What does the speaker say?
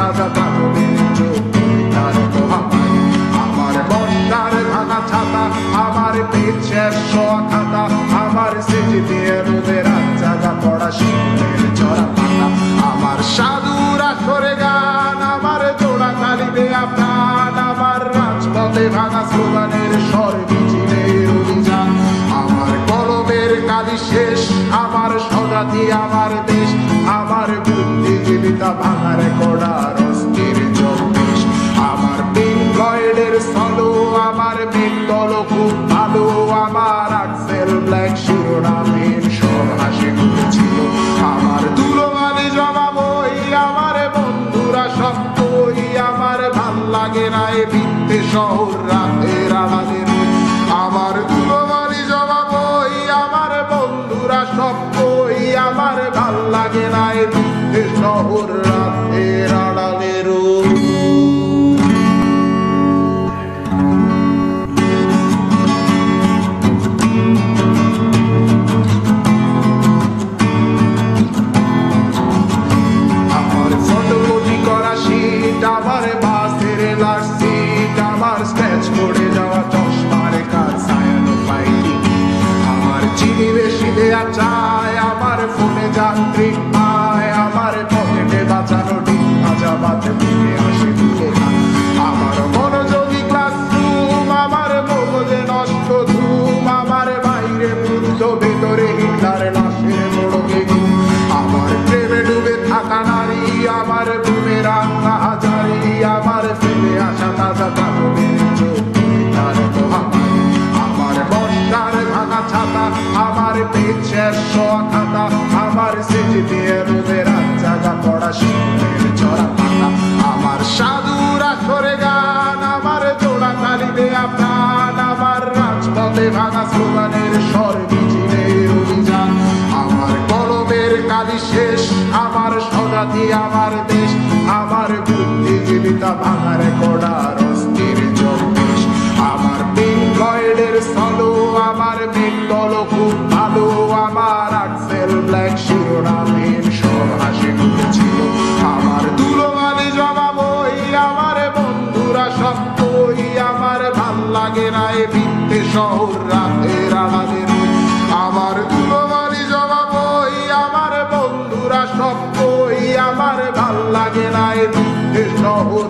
তাজা কাগজের কবিতার মহামারী। আমার বর্ষার ভাঙা ছাতা, আমার পেট শেষ শোয়া খাতা, আমার সেজে দিয়ে রোদের রাত জাগা পড়া শীতের ঝরা পাতা। আমার সাধুর আসরে গান, আমার জোড়া তালি দেয়া প্রাণ, আমার রাজপথে ভাঙা স্লোগানের স্বর মিছিলের অভিযান। আমার কলমের কালি শেষ, আমার স্বজাতি আমার দেশ, আমার বুদ্ধিজীবিতা ভাঙার কড়ার অস্থির জন্মেশ। আমার পিঙ্ক ফ্লয়েডের সলো, আমার মেঘদল খুব ভালো, আমার আক্সেল ব্ল্যাক শিরোনামহীন সব হাসি খুঁজছিল। আমার ধুলোবালি জমা বই, আমার বন্ধুরা সব বই, আমার ভাল লাগে না এ ভিত্তে শহর রাতের আড়ালে রই। আমার ধুলোবালি জমা বই, আমার বন্ধুরা সব বই, আমার ভাল লাগে না এ ভিত্তে শহর রাতের আড়ালে রই। আমার বাসের লাস্ট সিট, আমার স্ক্র্যাচ পড়ে যাওয়া চশমার কাজ ছায়ানো পাইনি। আমার চিনি বেশি দেয়া চায়, আমার ফোনে যান্ত্রিক পায়, আমার পকেটে বাঁচানো ডিম ভাজা বাতে বুকে আসে দুটো গান। আমার মনোযোগী ক্লাসরুম, আমার মগজে নষ্ট ধুম, আমার বাইরে বুদ্ধ ভেতরে হিটলার লাশের মোড়কে ঘুম। আমার প্রেমে ডুবে থাকা নারী, আমার বুমের রান্না হাজারি, আমার ফেলে আসা তাজা কাগজের কবিতার মহামারী। আমার বর্ষার ভাঙা ছাতা, আমার পেট শেষ শোয়া খাতা, আমার সেজে দিয়ে রোদের রাত জাগা পড়া শীতের ঝরা পাতা। আমার সাধুর আসরে গান, আমার জোড়া তালি দেয়া প্রাণ, আমার রাজপথে ভাঙা স্লোগানের স্বর মিছিলের অভিযান। আমার কলমের কালি শেষ, আমার স্বজাতি আমার দেশ, আমার বুদ্ধিজীবিতা ভাঙার কড়ার অস্থির জন্মেশ। আমার পিঙ্ক ফ্লয়েডের সলো, আমার মেঘদল খুব ভালো, আমার আক্সেল ব্ল্যাক শিরোনামহীন সব হাসি খুঁজছিল। আমার ধুলোবালি জমা বই, আমার বন্ধুরা সব বই, আমার ভাল লাগে না এ ভিত্তে শহর রাতের আড়ালে রই। আমার ধুলোবালি জমা বই, আমার বন্ধুরা সব বই, আমার ভাল লাগে না এ ভিত্তে শহর